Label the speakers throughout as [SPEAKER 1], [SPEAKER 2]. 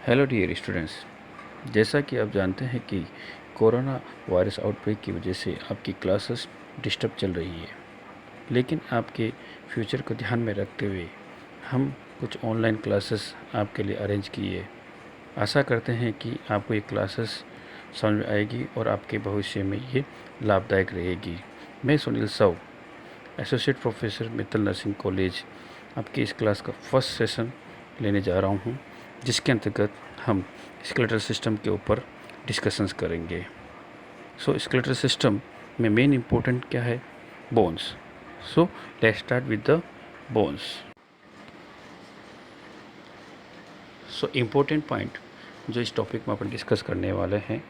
[SPEAKER 1] Hello dear students. जैसा कि आप जानते हैं कि कोरोना वायरस आउटब्रेक की वजह से आपकी क्लासेस डिस्टर्ब चल रही है, लेकिन आपके फ्यूचर को ध्यान में रखते हुए हम कुछ ऑनलाइन क्लासेस आपके लिए अरेंज किए। आशा करते हैं कि आपको ये क्लासेस समझ में आएगी और आपके भविष्य में ये लाभदायक रहेगी। मैं Sunil Sao, associate professor Mittal nursing college, आपकी इस क्लास का फर्स्ट सेशन लेने जा रहा हूँ, जिसके अंतर्गत हम स्केलेटल सिस्टम के ऊपर डिस्कशंस करेंगे। सो स्केलेटल सिस्टम में मेन इम्पोर्टेंट क्या है? Bones. So let's start with the bones. So important point जो इस टॉपिक में अपन डिस्कस करने वाले हैं,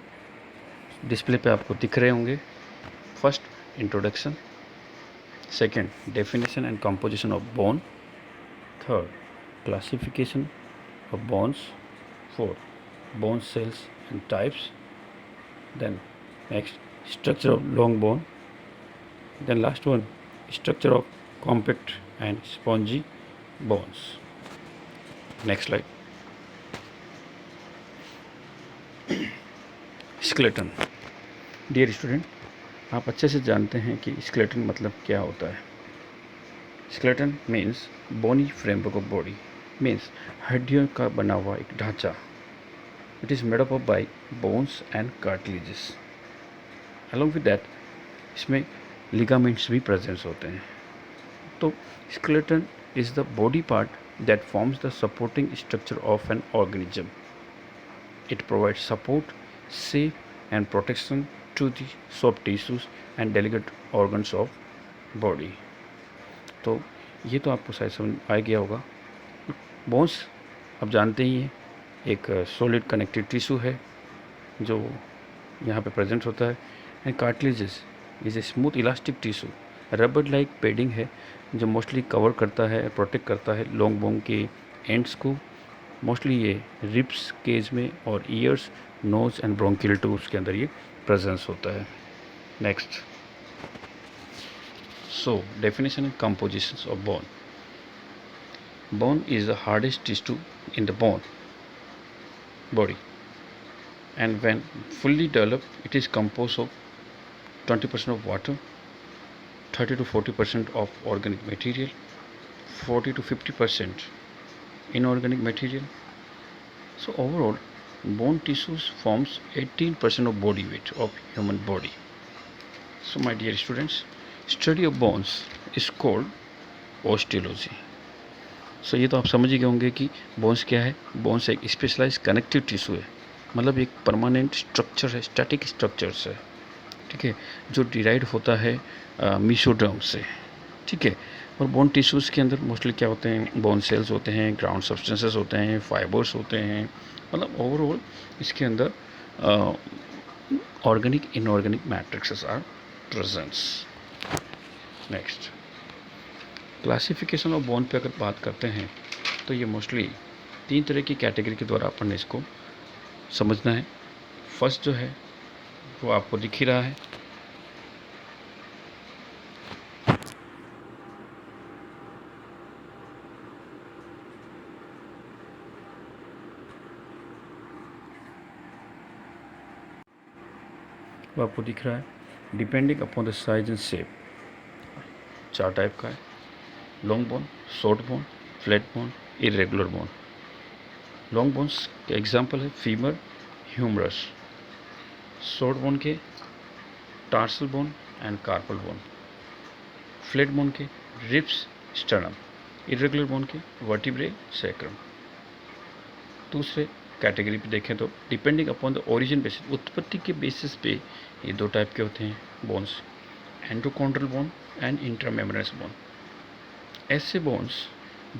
[SPEAKER 1] डिस्प्ले पे आपको दिख रहे होंगे। First, introduction. Second, definition and composition of bone. Third, classification of bones. Fourth, bone cells and types. Then next, structure of long bone. Then last one, structure of compact and spongy bones. Next slide. Skeleton. Dear student, आप अच्छे से जानते हैं कि skeleton मतलब क्या होता है। Skeleton means bony framework of body, means हड्डियों का बना हुआ एक ढांचा। It is made up of by bones and cartilages. Along with that, इसमें ligaments भी present होते हैं। तो skeleton is the body part that forms the supporting structure of an organism. It provides support, shape, and protection to the soft tissues and delicate organs of body. तो ये तो आपको शायद समझ आ गया होगा। बोन्स आप जानते ही हैं, एक सॉलिड कनेक्टिव टिश्यू है जो यहाँ पे प्रेजेंट होता है। And cartilages is a smooth elastic tissue, rubber like padding है जो मोस्टली कवर करता है, प्रोटेक्ट करता है लॉन्ग बोन के एंड्स को। मोस्टली ये रिब्स केज में और ears, nose and bronchial tubes के अंदर ये प्रेजेंस होता है। Next, so definition and composition of bone. Bone is the hardest tissue in the body, and when fully developed it is composed of 20% of water, 30 to 40% of organic material, 40 to 50% inorganic material. So overall, bone tissues forms 18% of body weight of human body. So my dear students, study of bones is called osteology. सो ये तो आप समझ ही गए होंगे कि bones क्या है। Bones एक स्पेशलाइज कनेक्टिव टिश्यू है, मतलब एक परमानेंट स्ट्रक्चर है, स्टैटिक स्ट्रक्चर्स है, ठीक है, जो डिराइव होता है मेसोडर्म से, ठीक है। और बोन टिश्यूज़ के अंदर मोस्टली क्या होते हैं? बोन सेल्स होते हैं, ग्राउंड सब्सटेंसेस होते हैं, फाइबर्स होते हैं, मतलब ओवरऑल इसके अंदर organic inorganic matrices are presents. Next, classification of bone पे अगर बात करते हैं तो ये मोस्टली 3 तरह की कैटेगरी के द्वारा अपन ने इसको समझना है। फर्स्ट जो है वो आपको दिख ही रहा है, वो आपको दिख रहा है। Depending upon the size and shape 4 type का है: long bone, short bone, flat bone, irregular bone. Long bones के एग्जाम्पल है फीमर, ह्यूमरस। शॉर्ट बोन के tarsal bone and carpal bone. Flat bone के रिब्स, स्टर्नम। इरेगुलर बोन के vertebrae, sacrum. दूसरे category पे देखें तो depending upon the origin basis, उत्पत्ति के बेसिस पे ये 2 टाइप के होते हैं बोन्स: एंडोकॉन्ड्रल बोन एंड इंट्रामेम्ब्रेनस बोन। ऐसे बोन्स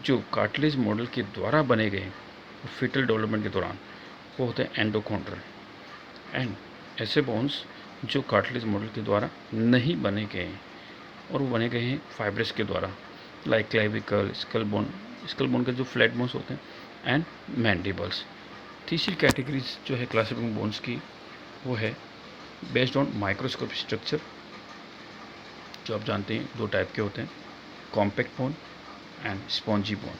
[SPEAKER 1] जो कार्टिलेज मॉडल के द्वारा बने गए फीटल डेवलपमेंट के दौरान, वो होते हैं एंडोकॉन्ड्रल। एंड ऐसे बोन्स जो कार्टिलेज मॉडल के द्वारा नहीं बने गए हैं और वो बने गए हैं फाइब्रस के द्वारा, लाइक क्लेविकल, स्कल बोन के जो फ्लैट बोन्स होते हैं एंड मैंडिबल्स। तीसरी कैटेगरीज जो है क्लासिफिकेशन बोन्स की, वो है बेस्ड ऑन माइक्रोस्कोप स्ट्रक्चर, जो आप जानते हैं 2 टाइप के होते हैं: compact bone and spongy bone.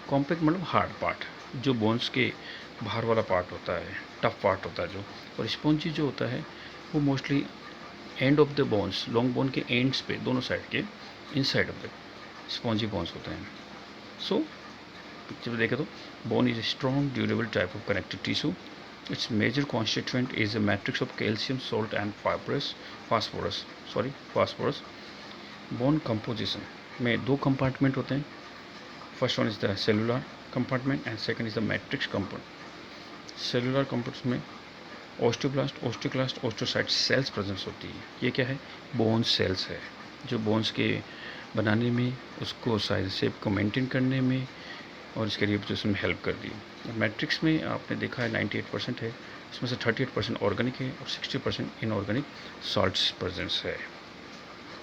[SPEAKER 1] Compact मतलब हार्ड पार्ट, जो बोन्स के बाहर वाला पार्ट होता है, टफ पार्ट होता है जो, और स्पॉन्जी जो होता है वो mostly end of the bones, long bone के एंड्स पे, दोनों साइड के inside of the spongy bones होते हैं. सो पिक्चर में देखें तो bone is a strong durable type of connective tissue. Its major constituent is a matrix of calcium, salt and phosphorus. Bone composition में दो compartment होते हैं. First one is the cellular compartment and second is the matrix compartment. Cellular compartment में osteoblast, osteoclast, osteocyte cells presence होती है. ये क्या है? बोन सेल्स है, जो बोन्स के बनाने में, उसको साइज शेप को मेंटेन करने में और इसके रिप्रोडक्शन में हेल्प कर दी. मैट्रिक्स में आपने देखा है 98% है, इसमें से 38% ऑर्गेनिक है और 60% इनऑर्गेनिक सॉल्ट्स प्रेजेंस है.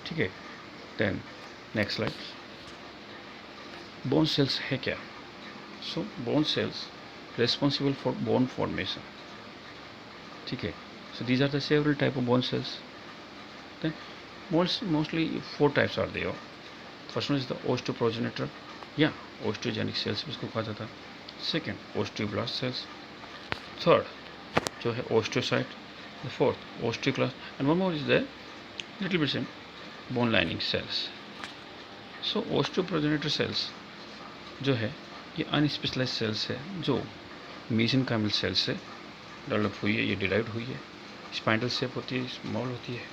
[SPEAKER 1] ठीक है. Then next slide. Bone cells है क्या? So bone cells responsible for bone formation. ठीक है. So these are the several type of bone cells. Then mostly four types are there. First one is the osteoprogenitor, yeah, osteogenic cells भी इसको कहा जाता है. Second, osteoblast cells. Third, जो है osteocyte. The fourth, osteoclast, and one more is the little bit same, bone lining cells. So osteoprogenitor cells जो है ये अनस्पेशलाइज सेल्स है, जो मेसेनकाइमल सेल्स से डेवलप हुई है, ये डिराइव्ड हुई है. स्पाइनल शेप होती है, स्मॉल होती है,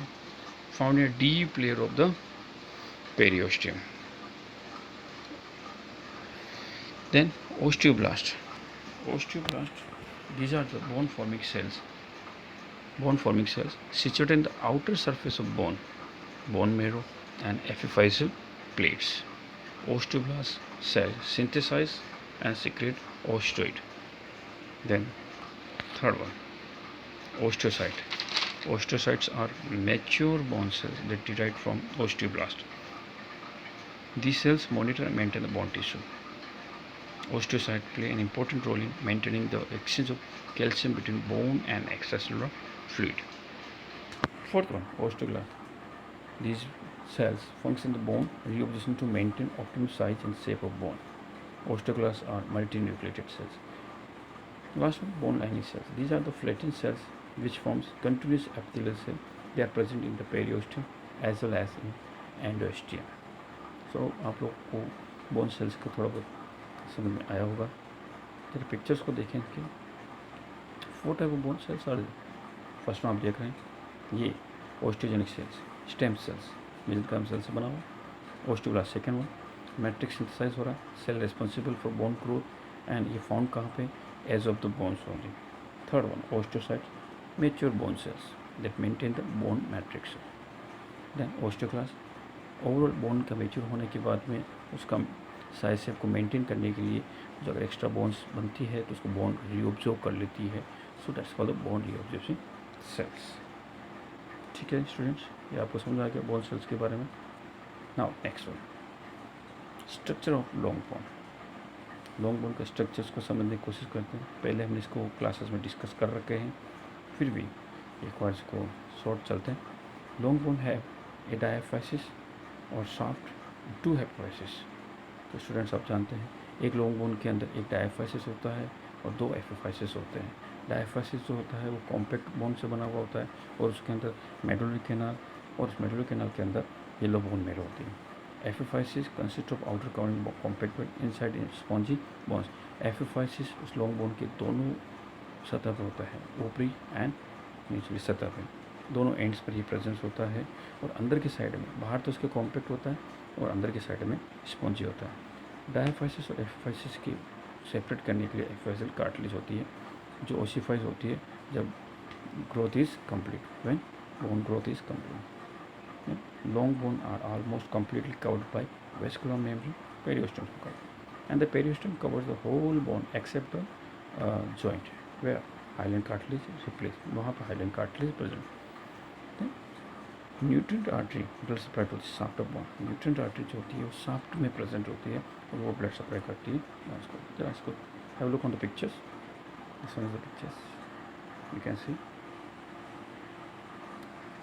[SPEAKER 1] found in a deep layer of the periosteum. Then osteoblast. These are the bone forming cells situated in the outer surface of bone marrow and epiphyseal plates. Osteoblast cell synthesize and secrete osteoid. Then third one, osteocyte. Osteocytes are mature bone cells that derive from osteoblast. These cells monitor and maintain the bone tissue. Osteocytes play an important role in maintaining the exchange of calcium between bone and extracellular fluid. Fourth one, osteoclast. These cells function the bone reorganization to maintain optimal size and shape of bone. Osteoclasts are multinucleated cells. Last one, bone lining cells. These are the flattened cells which forms continuous epithelial cell. They are present in the periosteum as well as in endosteum. So आप लोग को bone cells का थोड़ा बहुत समझ में आया होगा. जरा पिक्चर्स को देखें कि 4 type of bone cells are. First one आप देख रहे हैं, ये osteogenic cells, stem cells, mesenchymal cell से बना हुआ. Osteoblast second one, matrix synthesize हो रहा है, cell responsible for bone growth and ये फाउंड कहाँ पे? Edge of the bones only. Third one, osteocytes, mature bone cells that maintain the bone matrix. Then osteoclast, overall bone का mature होने के बाद में उसका साइज शेप को मेंटेन करने के लिए जो अगर एक्स्ट्रा बोन्स बनती है तो उसको बोन रीऑब्जॉर्व कर लेती है. So that's called the bone reabsorbing cells. ठीक है स्टूडेंट्स, ये आपको समझ आ गया बोन सेल्स के बारे में. Now next one, structure of long bone. Long bone के स्ट्रक्चर्स को समझने की कोशिश करते हैं. पहले हमने इसको क्लासेस में डिस्कस कर रखे हैं, फिर भी एक बार इसको शॉर्ट चलते हैं. लॉन्ग बोन है ए डायाफाइसिस और शाफ्ट, 2 हेपाफाइसिस. तो स्टूडेंट्स आप जानते हैं एक लॉन्ग बोन के अंदर एक डायाफाइसिस होता है और 2 एपिफाइसिस होते हैं. डायाफाइसिस जो होता है वो कॉम्पैक्ट बोन से बना हुआ होता है और उसके अंदर मेडुलरी कैनाल, और उस मेडुलरी कैनाल के अंदर येलो बोन मेरो होती है. Epiphysis consist of outer covering compact inside in spongy bones. Epiphysis उस लॉन्ग बोन के दोनों सतह पर होता है, ऊपरी एंड निचली सतह पे, दोनों एंड्स पर ये प्रेजेंस होता है. और अंदर की साइड में, बाहर तो उसके कॉम्पैक्ट होता है और अंदर की साइड में स्पॉन्जी होता है. डायाफाइसिस और एपिफाइसिस की सेपरेट करने के लिए एपिफाइसियल कार्टिलेज होती है जो ओसिफाइज होती है जब growth is complete, when bone growth is complete. Long bone are almost completely covered by vascular membrane, periosteum covered, and the periosteum covers the whole bone except the joint where hyaline cartilage is replaced. वहाँ पर hyaline cartilage is present. Then nutrient artery blood supply to the shaft of bone. nutrient artery जो होती है वो shaft में present होती है और वो blood supply करती है. जरा इसको have a look on the pictures. This one is the pictures. You can see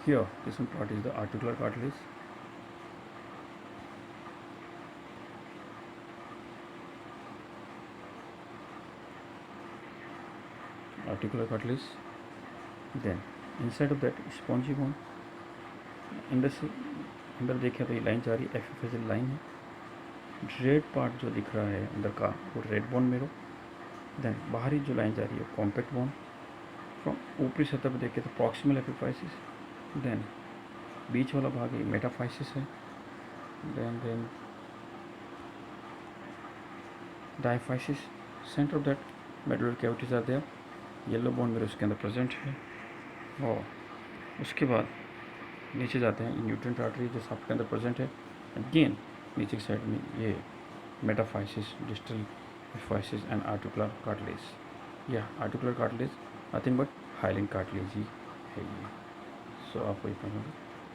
[SPEAKER 1] here. This one part is the articular cartilage. articular cartilage. Then inside of that spongy bone. अंदर देखें तो ये line जा रही है, epiphyseal line है. Red part जो दिख रहा है अंदर का वो रेड बोन मेरो. देन बाहरी जो लाइन जा रही है कॉम्पैक्ट बोन. फ्रॉम ऊपरी सतह पर देखें तो प्रॉक्सिमल एपिफाइसिस. देन बीच वाला भाग ये मेटाफाइसिस है. Then diaphysis. Centre of that medullary cavities आते हैं. येलो बोन मेरो उसके अंदर प्रेजेंट है. और उसके बाद नीचे जाते हैं न्यूट्रिएंट आर्टरी जो सबके अंदर प्रेजेंट है. अगेन नीचे की साइड में ये metaphysis, distal epiphysis and articular cartilage. या articular cartilage nothing but hyaline cartilage ही है ये. सो आपको ये पढ़ना.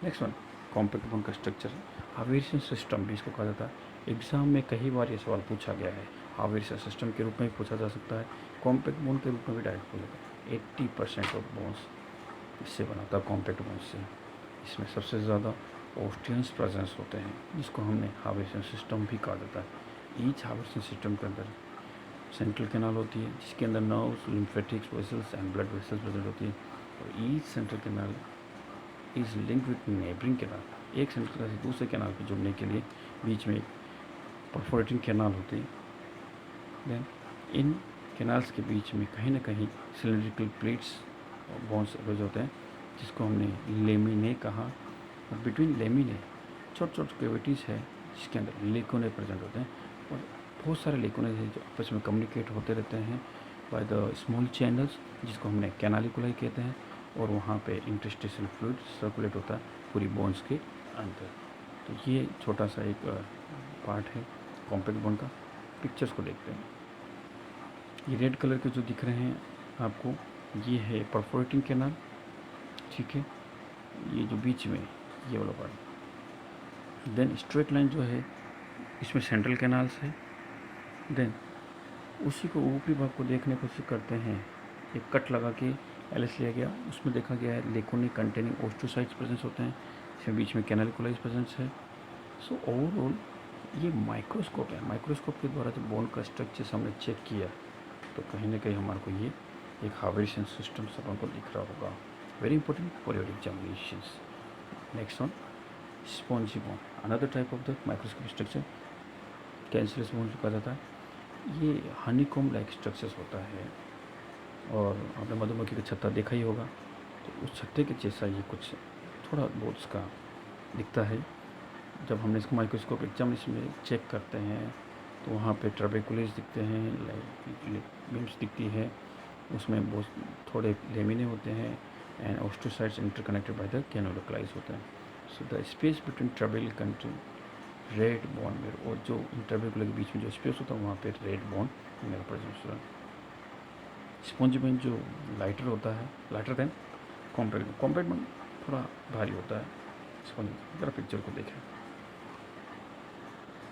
[SPEAKER 1] नेक्स्ट वन कॉम्पैक्ट बोन का स्ट्रक्चर. हावेरियन सिस्टम भी इसको कहा जाता है. एग्जाम में कई बार ये सवाल पूछा गया है. हावेरियन सिस्टम के रूप में भी पूछा जा सकता है, कॉम्पैक्ट बोन के रूप में भी डायरेक्ट पूछा जाता है. 80% ऑफ बोन्स इससे बना था, कॉम्पैक्ट बोन से. इसमें सबसे ज़्यादा ऑस्टियंस प्रेजेंस होते हैं जिसको हमने हावेरियन सिस्टम भी कहा जाता है. ईच हावेरियन सिस्टम के अंदर सेंट्रल कैनाल होती है जिसके अंदर nerves, lymphatics, vessels and blood vessels present होती है. और each central canal is link with neighbouring canal. एक सेंट्रल कैनाल से दूसरे कैनाल पर जुड़ने के लिए बीच में एक परफोरेटिंग कैनाल होती है. देन इन कैनाल्स के बीच में कहीं ना कहीं सिलिंड्रिकल प्लेट्स और बोन्स अरेंज होते हैं जिसको हमने लेमिने कहा. और बिटवीन लेमिने छोटे छोटे कैविटीज़ है जिसके अंदर लेकोने प्रेजेंट होते हैं. और बहुत सारे लेकोने हैं जो आपस में कम्युनिकेट होते रहते हैं बाय द स्मॉल चैनल्स जिसको हमने कैनालिकुलाई कहते हैं. और वहाँ पे इंटरस्टिशियल फ्लूइड सर्कुलेट होता है पूरी बोन्स के अंदर. तो ये छोटा सा एक पार्ट है कॉम्पैक्ट बोन का. पिक्चर्स को देखते हैं. ये रेड कलर के जो दिख रहे हैं आपको, ये है परफोरेटिंग कैनाल. ठीक है, ये जो बीच में ये वाला पार्ट. देन स्ट्रेट लाइन जो है इसमें सेंट्रल कैनाल्स है. देन उसी को ऊपरी भाग को देखने की कोशिश करते हैं. एक कट लगा के एलएस लिया गया, उसमें देखा गया है लेकोनी कंटेनिंग ओस्टोसाइट्स प्रेजेंस होते हैं. इसमें बीच में कैनालिकुलाइज प्रेजेंस है. सो ओवरऑल ये माइक्रोस्कोप है. माइक्रोस्कोप के द्वारा जब बोन का स्ट्रक्चर हमने चेक किया तो कहीं ना कहीं हमारे को ये एक हावेरियन सिस्टम सब हमको दिख रहा होगा. Very important for your examinations. Next one spongy bone, another type of the microscopic structure. Cancerous bone कहा जाता है. ये हनीकॉम लाइक स्ट्रक्चर्स होता है. और आपने मधुमक्खी का छत्ता देखा ही होगा, तो उस छत्ते के जैसा ये कुछ थोड़ा बहुत इसका दिखता है. जब हमने इसको माइक्रोस्कोप एग्जामिनेशन में चेक करते हैं तो वहाँ पे ट्रबेकुलेज दिखते हैं, लिम्स दिखती है. उसमें बहुत थोड़े लेमिने होते हैं and osteocytes interconnected by the canaliculi होते हैं. So the space between trabeculae country red bone marrow, और जो इंटरबेकुलर के बीच में जो स्पेस होता है वहाँ पे रेड बोन मेरो प्रेजेंट होता है. स्पॉन्जी बोन जो लाइटर होता है, lighter than compact. Compact bone थोड़ा भारी होता है. स्पॉन्जी जरा पिक्चर को देखें.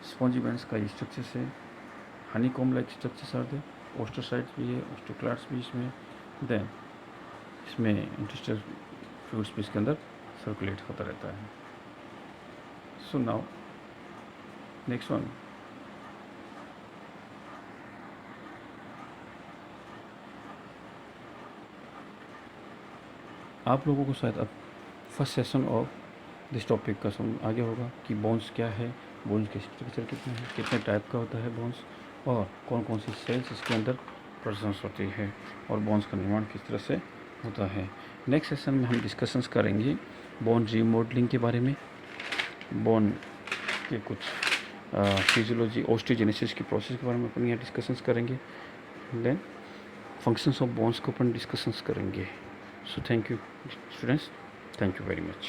[SPEAKER 1] स्पॉन्जी बोन्स का स्ट्रक्चर है honeycomb like structures are they. Osteocytes भी है, ओस्टोक्लास्ट भी इसमें. देन इसमें इंटरस्टिशियल फ्लूइड्स भी इसके अंदर सर्कुलेट होता रहता है. सो नाउ नेक्स्ट वन आप लोगों को शायद अब first session of this topic का समझ आ गया होगा कि बोन्स क्या है, बोन्स के स्ट्रक्चर कितने हैं, कितने टाइप का होता है बोन्स, और कौन कौन सी सेल्स इसके अंदर प्रेजेंस होती है, और बोन्स का निर्माण किस तरह से होता है. नेक्स्ट सेशन में हम डिस्कशंस करेंगे बोन रीमॉडलिंग के बारे में, बोन के कुछ फिजियोलॉजी, ऑस्टियोजेनेसिस की प्रोसेस के बारे में अपन यहाँ डिस्कशंस करेंगे. देन फंक्शंस ऑफ बोन्स को अपन डिस्कशंस करेंगे. So thank you students, thank you very much.